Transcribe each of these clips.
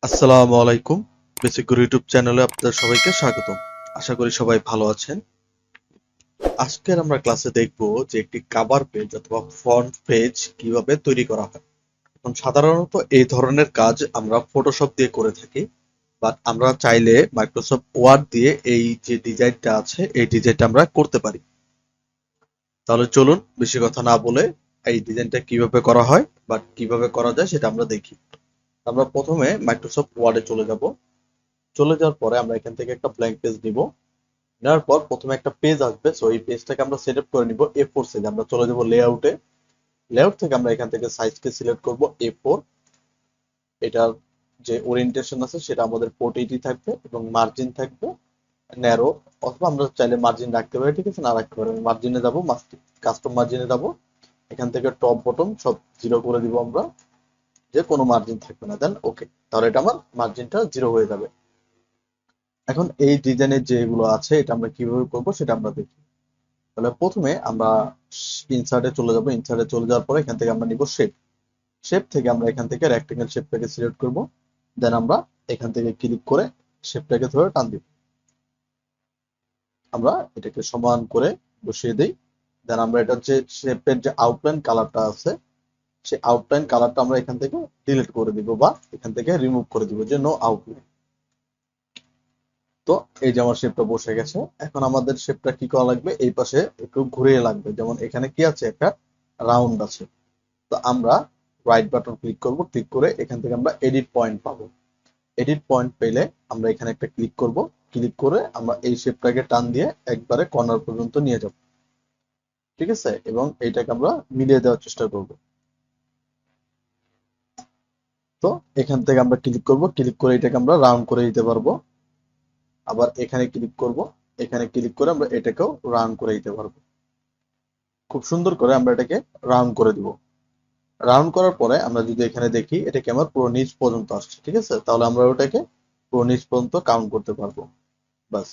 আসসালামু আলাইকুম। বেসিক গুরু ইউটিউব চ্যানেলে আপনাদের সবাইকে স্বাগতম। আশা করি সবাই ভালো আছেন। আজকের আমরা ক্লাসে দেখব যে একটি কভার পেজ অথবা ফ্রন্ট পেজ কিভাবে তৈরি করা হয়। এখন সাধারণত এই ধরনের কাজ আমরা ফটোশপ দিয়ে করে থাকি, বাট আমরা চাইলে মাইক্রোসফট ওয়ার্ড দিয়ে এই যে ডিজাইনটা আছে এই ডিজাইনটা আমরা করতে পারি। তাহলে চলুন বেশি কথা না বলে এই ডিজাইনটা কিভাবে করা হয় বা কিভাবে করা যায় সেটা আমরা দেখি। আমরা প্রথমে মাইক্রোসফট ওয়ার্ডে চলে যাব। চলে যাওয়ার পরে আমরা এখান থেকে একটা ব্ল্যাঙ্ক পেজ নিব। নেওয়ার পর প্রথমে একটা পেজ আসবে, সো এই পেজটাকে আমরা সেট আপ করে নিব A4 সাইজ। আমরা চলে যাব লেআউটে। লেআউট থেকে আমরা এখান থেকে সাইজকে সিলেক্ট করব A4। এটার যে ওরিয়েন্টেশন আছে সেটা আমাদের 480 থাকবে এবং মার্জিন থাকবে ন্যারো, অথবা আমরা চাইলে মার্জিন রাখতে পারি, ঠিক আছে, না রাখতে পারি। মার্জিনে যাব, কাস্টম মার্জিনে যাব। এখান থেকে টপ বটম সব জিরো করে দিব আমরা, যে কোনো মার্জিন থাকবে না। দেন ওকে, তাহলে এটা আমার মার্জিনটা জিরো হয়ে যাবে। এখন এই ডিজাইনের যেগুলো আছে এটা আমরা কিভাবে করব সেটা আমরা দেখি। তাহলে প্রথমে আমরা ইনসার্টে চলে যাব। ইনসার্টে চলে যাওয়ার পরে এখান থেকে আমরা নিব শেপ। শেপ থেকে আমরা এখান থেকে রেক্টেঙ্গেল শেপটাকে সিলেক্ট করব। দেন আমরা এখান থেকে ক্লিক করে শেপটাকে ধরে টান দিব। আমরা এটাকে সমান করে বসিয়ে দেই। দেন আমরা এটা হচ্ছে শেপের যে আউটলাইন কালারটা আছে সেই আউটলাইন কালারটা আমরা এখান থেকে ডিলিট করে দিব বা এখান থেকে রিমুভ করে দিব, যে নো আউটলাইন। তো এই যে আমার শেপটা বসে গেছে। এখন আমাদের শেপটা কি করা লাগবে, এই পাশে একটু ঘুরিয়ে লাগবে। যেমন এখানে কি আছে, একটা রাউন্ড আছে। তো আমরা রাইট বাটন ক্লিক করব, ক্লিক করে এখান থেকে আমরা এডিট পয়েন্ট পাবো। এডিট পয়েন্ট পেলে আমরা এখানে একটা ক্লিক করব। ক্লিক করে আমরা এই শেপটাকে টান দিয়ে একবারে কর্নার পর্যন্ত নিয়ে যাব, ঠিক আছে, এবং এইটাকে আমরা মিলিয়ে দেওয়ার চেষ্টা করব। তো এখান থেকে আমরা ক্লিক করব, ক্লিক করে এটাকে আমরা রাউন্ড করে দিতে পারবো। আবার এখানে ক্লিক করব, এখানে ক্লিক করে আমরা এটাকেও রাউন্ড করে দিতে পারবো। খুব সুন্দর করে আমরা এটাকে রাউন্ড করে দিব। রাউন্ড করার পরে আমরা যদি এখানে দেখি এটা কি আমার পুরো নিচ পর্যন্ত আসছে, ঠিক আছে, তাহলে আমরা ওটাকে পুরো নিচ পর্যন্ত কাউন্ট করতে পারবো। বাস,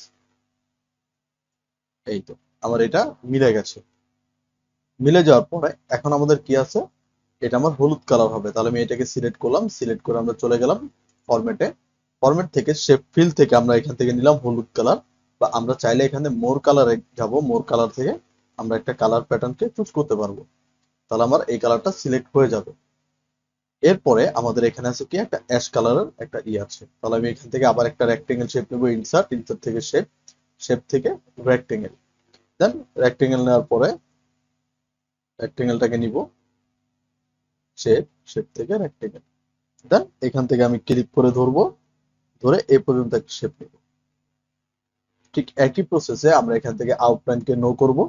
এই তো আমার এটা মিলে গেছে। মিলে যাওয়ার পরে এখন আমাদের কি আছে, এটা আমার হলুদ কালার হবে। তাহলে আমি এটাকে সিলেক্ট করলাম, সিলেক্ট করে আমরা চলে গেলাম ফরম্যাটে। ফরম্যাট থেকে শেপ ফিল থেকে আমরা এখান থেকে নিলাম হলুদ কালার, বা আমরা চাইলে এখানে মোর কালারে যাব। মোর কালার থেকে আমরা একটা কালার প্যাটার্নকে চুজ করতে পারবো। তাহলে আমার এই কালারটা সিলেক্ট হয়ে যাবে। এরপরে আমাদের এখানে আছে কি, একটা অ্যাশ কালারের একটা আছে। তাহলে আমি এখান থেকে আবার একটা রেক্টেঙ্গেল শেপ নেবো। ইনসার্ট, ইনসার্ট থেকে শেপ, শেপ থেকে রেক্টেঙ্গেল। দেন রেক্টেঙ্গেল নেওয়ার পরে রেক্টেঙ্গেলটাকে নিব, শেপ, শেপ থেকে রেক্টেঙ্গেল। দেন এখান থেকে আমি ক্লিক করে ধরবো, ধরে এ পর্যন্ত একটা শেপ নেব। ঠিক একই প্রসেসে আমরা এখান থেকে আউটলাইনকে নো করব।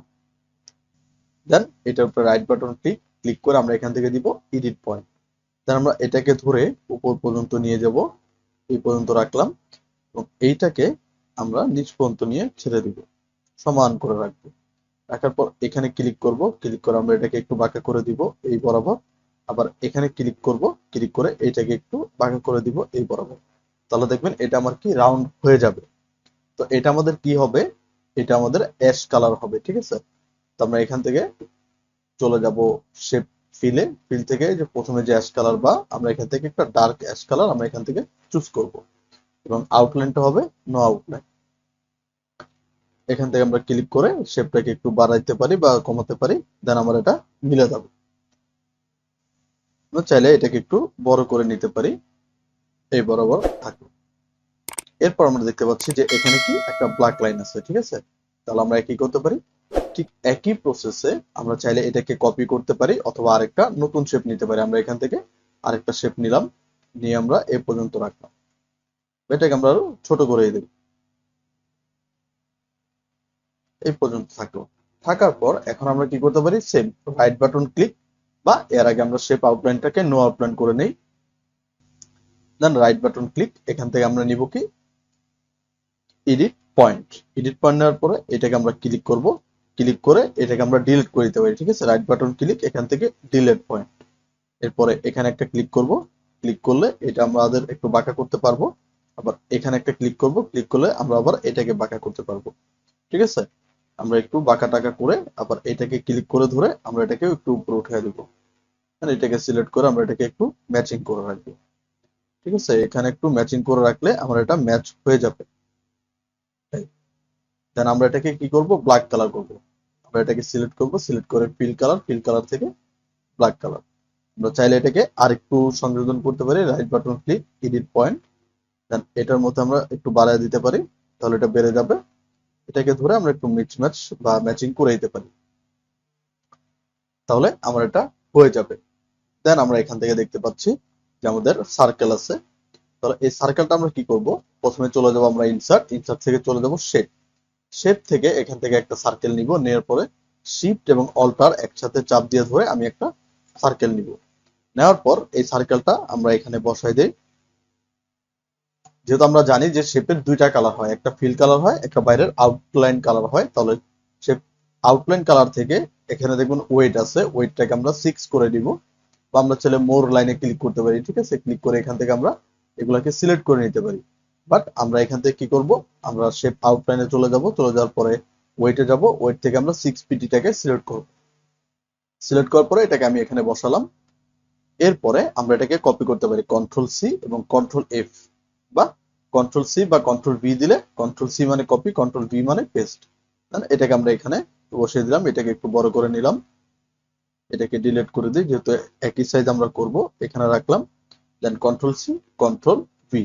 দেন এটার উপরে রাইট বাটন ক্লিক, ক্লিক করে আমরা এখান থেকে দিব এডিট পয়েন্ট। দেন আমরা এটাকে ধরে উপর পর্যন্ত নিয়ে যাব, এই পর্যন্ত রাখলাম, এবং এইটাকে আমরা নিচ পর্যন্ত নিয়ে ছেড়ে দিব, সমান করে রাখবো। রাখার পর এখানে ক্লিক করব, ক্লিক করে আমরা এটাকে একটু বাঁকা করে দিব এই বরাবর। আবার এখানে ক্লিক করব, ক্লিক করে এটাকে একটু বাঁকা করে দিব এই বরাবর। তাহলে দেখবেন এটা আমার কি রাউন্ড হয়ে যাবে। তো এটা আমাদের কি হবে, এটা আমাদের অ্যাশ কালার হবে, ঠিক আছে। তো আমরা এখান থেকে চলে যাব শেপ ফিলে। ফিল থেকে যে প্রথমে যে অ্যাশ কালার, বা আমরা এখান থেকে একটা ডার্ক অ্যাশ কালার আমরা এখান থেকে চুজ করব, এবং আউটলাইনটা হবে নো আউটলাইন। এখান থেকে আমরা ক্লিক করে শেপটাকে একটু বাড়াইতে পারি বা কমাতে পারি। দেন আমার এটা মিলে যাবে। আমরা চাইলে এটাকে একটু বড় করে নিতে পারি, এই বরাবর থাকবে। এরপর আমরা দেখতে পাচ্ছি যে এখানে কি একটা ব্ল্যাক লাইন আছে, ঠিক আছে। তাহলে আমরা কি করতে পারি, ঠিক একই প্রসেসে আমরা চাইলে এটাকে কপি করতে পারি অথবা আরেকটা নতুন শেপ নিতে পারি। আমরা এখান থেকে আরেকটা শেপ নিলাম, নিয়ে আমরা এ পর্যন্ত রাখলাম। এটাকে আমরা আরো ছোট করে দিই, এই পর্যন্ত থাকলো। থাকার পর এখন আমরা কি করতে পারি, সেম রাইট বাটন ক্লিক, বা এর আগে আমরা শেপ আউটলাইনটাকে নো আউটলাইন করে নেই। দেন রাইট বাটন ক্লিক, এখান থেকে আমরা নিব কি এডিট পয়েন্ট। এডিট পয়েন্ট নেওয়ার পরে এটাকে আমরা ক্লিক করব, ক্লিক করে এটাকে আমরা ডিলিট করে দিতে পারি, ঠিক আছে। রাইট বাটন ক্লিক, এখান থেকে ডিলিট পয়েন্ট। এরপরে এখানে একটা ক্লিক করব, ক্লিক করলে এটা আমাদের একটু বাঁকা করতে পারবো। আবার এখানে একটা ক্লিক করব, ক্লিক করলে আমরা আবার এটাকে বাঁকা করতে পারবো, ঠিক আছে। আমরা একটু বাঁকা টাকা করে আবার এটাকে ক্লিক করে ধরে আমরা এটাকে একটু উপরে উঠিয়ে দিব। এটাকে সিলেক্ট করে আমরা এটাকে একটু ম্যাচিং করে রাখবো। ঠিক আছে, এখানে একটু ম্যাচিং করে রাখলে আমার এটা ম্যাচ হয়ে যাবে। দেন আমরা এটাকে কি করব, ব্ল্যাক কালার করব। আমরা এটাকে সিলেক্ট করব, সিলেক্ট করে ফিল কালার থেকে ব্ল্যাক কালার। আমরা চাইলে এটাকে আরেকটু সংযোজন করতে পারি, right button click, edit point, then এটার মধ্যে আমরা একটু বাড়ায় দিতে পারি, তাহলে এটা বেড়ে যাবে। এটাকে ধরে আমরা একটু মিক্স ম্যাচ বা ম্যাচিং করে দিতে পারি, তাহলে আমার এটা হয়ে যাবে। দেন আমরা এখান থেকে দেখতে পাচ্ছি যে আমাদের সার্কেল আছে। তাহলে এই সার্কেলটা আমরা কি করব, প্রথমে চলে যাব আমরা ইনসার্ট থেকে চলে যাব শেপ। শেপ থেকে এখান থেকে একটা সার্কেল নিব, নেওয়ার পরে শিফট এবং অল্টার একসাথে চাপ দিয়ে ধরে আমি একটা সার্কেল নিব। নেওয়ার পর এই সার্কেলটা আমরা এখানে বসাই দেই। যেহেতু আমরা জানি যে শেপের দুইটা কালার হয়, একটা ফিল কালার হয়, একটা বাইরের আউটলাইন কালার হয়, তাহলে শেপ আউটলাইন কালার থেকে এখানে দেখুন ওয়েট আছে, ওয়েটটাকে আমরা 6 করে দিব, বা আমরা চাইলে মোর লাইনে ক্লিক করতে পারি। ঠিক আছে, ক্লিক করে এখান থেকে আমরা এগুলাকে সিলেক্ট করে নিতে পারি। বাট আমরা এখান থেকে কি করব, আমরা শেপ আউটলাইনে চলে যাব, চলে যাওয়ার পরে ওয়েটে যাব, ওয়েট থেকে আমরা 6 পিটিটাকে সিলেক্ট করব। সিলেক্ট করার পরে এটাকে আমি এখানে বসালাম। এরপরে আমরা এটাকে কপি করতে পারি কন্ট্রোল সি এবং কন্ট্রোল এফ, বা কন্ট্রোল সি বা কন্ট্রোল ভি দিলে, কন্ট্রোল সি মানে কপি, কন্ট্রোল ভি মানে পেস্ট। এটাকে আমরা এখানে বসিয়ে দিলাম, এটাকে একটু বড় করে নিলাম, এটাকে ডিলিট করে দিই যেহেতু একই সাইজ আমরা করব, এখানে রাখলাম। দেন কন্ট্রোল সি, কন্ট্রোল ভি,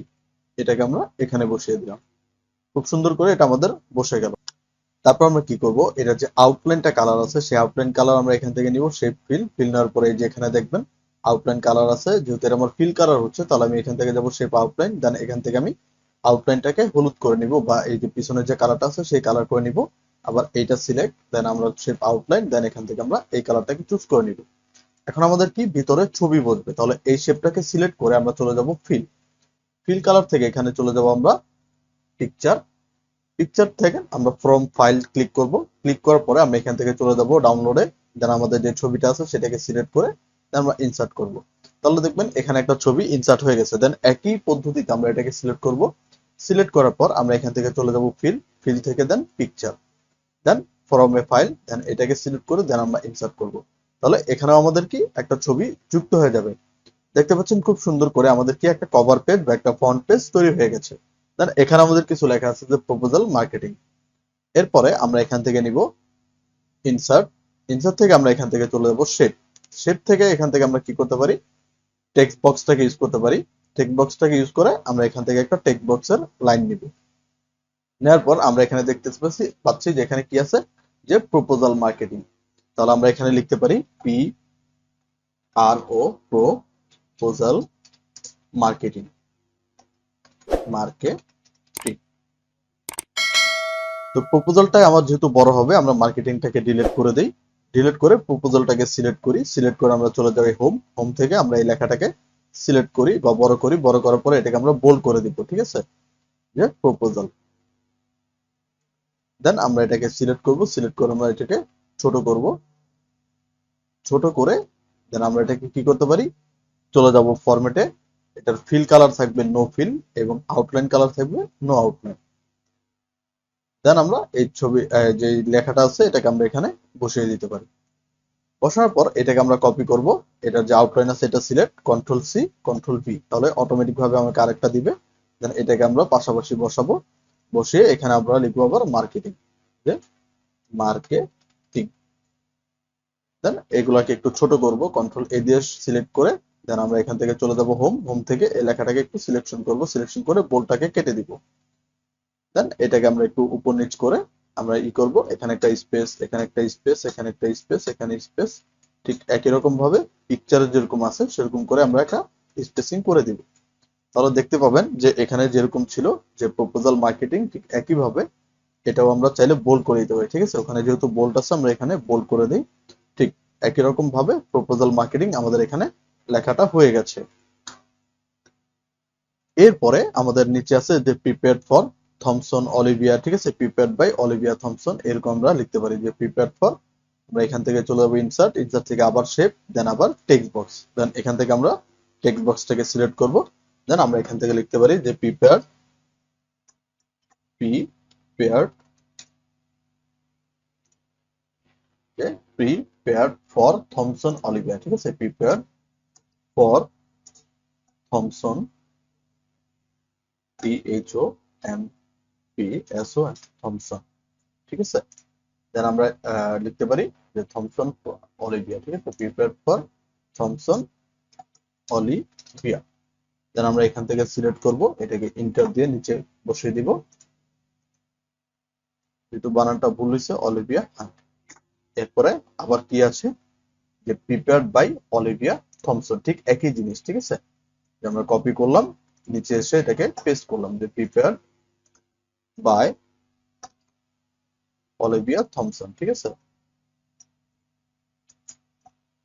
এটাকে আমরা এখানে বসিয়ে দিলাম। খুব সুন্দর করে এটা আমাদের বসে গেল। তারপর আমরা কি করব, এটা যে আউটলাইনটা কালার আছে সেই আউটলাইন কালার আমরা এখান থেকে নিব, শেপ ফিল নেওয়ার পরে এই যে এখানে দেখবেন আউটলাইন কালার আছে, যেহেতু এটা আমার ফিল কালার হচ্ছে, তাহলে আমি এখান থেকে যাব শেপ আউটলাইন, দেন এখান থেকে আমি আউটলাইনটাকে হলুদ করে নিব, বা এই যে পিছনের যে কালারটা আছে সেই কালার করে নিব। আবার এইটা সিলেক্ট, দেন আমরা শেপ আউটলাইন, দেন এখান থেকে আমরা এই কালারটাকে চুজ করে নিব। এখন আমাদের কি ভিতরে ছবি বসবে, তাহলে এই শেপটাকে সিলেক্ট করে আমরা চলে যাব ফিল কালার থেকে এখানে চলে যাব আমরা পিকচার। পিকচার থেকে আমরা ফ্রম ফাইল ক্লিক করব, ক্লিক করার পরে আমরা এখান থেকে চলে যাব ডাউনলোডে, দেন আমাদের যে ছবিটা আছে সেটাকে সিলেক্ট করে আমরা ইনসার্ট করব। তাহলে দেখবেন এখানে একটা ছবি ইনসার্ট হয়ে গেছে। দেন একই পদ্ধতিতে আমরা এটাকে সিলেক্ট করব, সিলেক্ট করার পর আমরা এখান থেকে চলে যাব ফিল থেকে then picture, then from a file, then এটাকে সিলেক্ট করে দেন আমরা ইনসার্ট করব। তাহলে এখানেও আমাদের কি একটা ছবি যুক্ত হয়ে যাবে। দেখতে পাচ্ছেন খুব সুন্দর করে আমাদের কি একটা কভার পেজ বা একটা ফ্রন্ট পেজ তৈরি হয়ে গেছে। দেন এখানে আমাদের কিছু লেখা আছে যে প্রপোজাল মার্কেটিং। এরপরে আমরা এখান থেকে নিব ইনসার্ট, ইনসার্ট থেকে আমরা এখান থেকে চলে যাব শেপ থেকে এখান থেকে আমরা কি করতে পারি, টেক্সট বক্সটাকে ইউজ করতে পারি। টেক্সট বক্সটাকে ইউজ করে আমরা এখান থেকে একটা টেক্সট বক্সের লাইন নিব। নেওয়ার পর আমরা এখানে দেখতে পাচ্ছি যে এখানে কি আছে, যে প্রপোজাল মার্কেটিং। তাহলে আমরা এখানে লিখতে পারি PRO, প্রপোজাল মার্কেটিং, মার্কেটিং। তো প্রপোজালটা আমার যেহেতু বড় হবে, আমরা মার্কেটিংটাকে ডিলিট করে দেই, ডিলিট করে প্রপোজালটাকে সিলেক্ট করি, সিলেক্ট করে আমরা চলে যাই হোম থেকে আমরা এই লেখাটাকে সিলেক্ট করি বা বড় করি, বড় করার পরে এটাকে আমরা বোল্ড করে দিব। ঠিক আছে, যে প্রপোজাল, দেন আমরা এটাকে সিলেক্ট করব, সিলেক্ট করে আমরা এটাকে ছোট করব, ছোট করে দেন আমরা এটাকে কি করতে পারি, চলে যাব ফরম্যাটে, এটার ফিল কালার থাকবে নো ফিল এবং আউটলাইন কালার থাকবে নো আউটলাইন। দেন আমরা এই ছবি যে লেখাটা আছে এটাকে আমরা এখানে বসিয়ে দিতে পারি। বসানোর পর এটাকে আমরা কপি করব, এটার যে আউটলাইন আছে এটা select, control C, control V, তাহলে অটোমেটিক ভাবে আমাকে আরেকটা দিবে। দেন এটাকে আমরা পাশাপাশি বসাবো, বসিয়ে এখানে আমরা লিখবো আবার মার্কেটিং, যে মার্কেটিং। দেন এগুলাকে একটু ছোট করব, কন্ট্রোল এ দিয়ে সিলেক্ট করে, দেন আমরা এখান থেকে চলে যাব হোম থেকে এই লেখাটাকে একটু সিলেকশন করব, সিলেকশন করে বোল্ডটাকে কেটে দিব। দেন এটাকে আমরা একটু উপর নিচ করে আমরা করব, এখানে একটা স্পেস, এখানে একটা স্পেস, এখানে একটা স্পেস, এখানে স্পেস, ঠিক একই রকম ভাবে পিকচারে যেরকম আছে সেরকম করে আমরা একটা স্পেসিং করে দিব। তাহলে দেখতে পাবেন যে এখানে যেরকম ছিল যে প্রপোজাল মার্কেটিং, ঠিক একইভাবে এটাও আমরা চাইলে বোল্ড করে দিতে পারি। ঠিক আছে, ওখানে যেহেতু বোল্ড আছে আমরা এখানে বোল্ড করে দিই। ঠিক একই রকম ভাবে প্রপোজাল মার্কেটিং আমাদের এখানে লেখাটা হয়ে গেছে। এরপরে আমাদের নিচে আছে যে প্রিপেয়ার্ড ফর থমসন অলিভিয়া। ঠিক আছে, প্রিপেয়ার্ড বাই অলিভিয়া থমসন, এরকম আমরা লিখতে পারি যে প্রিপেয়ার্ড ফর। আমরা এখান থেকে চলে যাবো ইনসার্ট থেকে আবার শেপ, দেন আবার টেক্সট বক্স, দেন এখান থেকে আমরা টেক্সট বক্সটাকে সিলেক্ট করব। দেন আমরা এখান থেকে লিখতে পারি যে prepared prepared for Thomson Olivia. ঠিক আছে, prepared for Thomson THOMPSON Thomson, ঠিক আছে। দেন আমরা লিখতে পারি যে থমসন অলিভিয়া, ঠিক আছে, প্রিপেয়ার ফর থমসন অলিভিয়া। দেন আমরা এখান থেকে সিলেক্ট করব, এটাকে ইন্টার দিয়ে নিচে বসিয়ে দিব, যেহেতু বানানটা ভুল হয়েছে অলিভিয়া। এরপরে আবার কি আছে যে প্রিপেয়ার্ড বাই অলিভিয়া থমসন, ঠিক একই জিনিস, ঠিক আছে। আমরা কপি করলাম, নিচে এসে এটাকে পেস্ট করলাম যে প্রিপেয়ার্ড বাই অলিভিয়া থমসন, ঠিক আছে।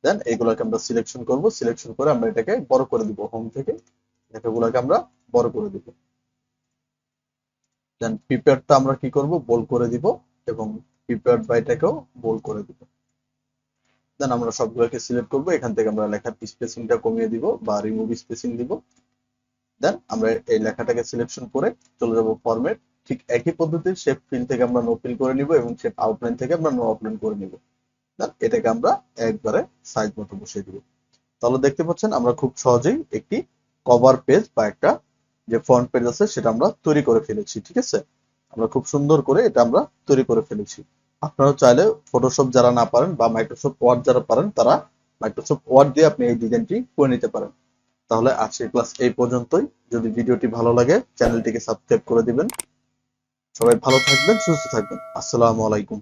দেন এগুলোকে আমরা সিলেকশন করব, সিলেকশন করে আমরা এটাকে বড় করে দিব, হোম থেকে এগুলোকে আমরা বড় করে দিব। দেন প্রিপেয়ারটা আমরা কি করব, বোল্ড করে দিব, এবং প্রিপেয়ার্ড বাইটাকেও বোল্ড করে দিব। দেন আমরা সবগুলোকে সিলেক্ট করব, এখান থেকে আমরা লেখার স্পেসিংটা কমিয়ে দিব বা রিমুভ স্পেসিং দিব। দেন আমরা এই লেখাটাকে সিলেকশন করে চলে যাব ফরম্যাট, ঠিক একই পদ্ধতির শেপ ফিল থেকে আমরা নো ফিল করে নিব এবং শেপ আউটলাইন থেকে আমরা নো আউটলাইন করে নিব। দেন এটাকে আমরা একবারে সাইজ মতো বসিয়ে দিব। তাহলে দেখতে পাচ্ছেন আমরা খুব সহজেই একটি কভার পেজ বা একটা যে ফ্রন্ট পেজ আছে সেটা আমরা তৈরি করে ফেলেছি, ঠিক আছে। আমরা খুব সুন্দর করে এটা আমরা তৈরি করে ফেলেছি। আপনারা চাইলে ফটোশপ যারা না পারেন বা মাইক্রোসফট ওয়ার্ড যারা পারেন তারা মাইক্রোসফট ওয়ার্ড দিয়ে আপনি এই ডিজাইনটি করে নিতে পারেন। তাহলে আজকের ক্লাস এই পর্যন্তই। যদি ভিডিওটি ভালো লাগে চ্যানেলটিকে সাবস্ক্রাইব করে দিবেন। সবাই ভালো থাকবেন, সুস্থ থাকবেন। আসসালামু আলাইকুম।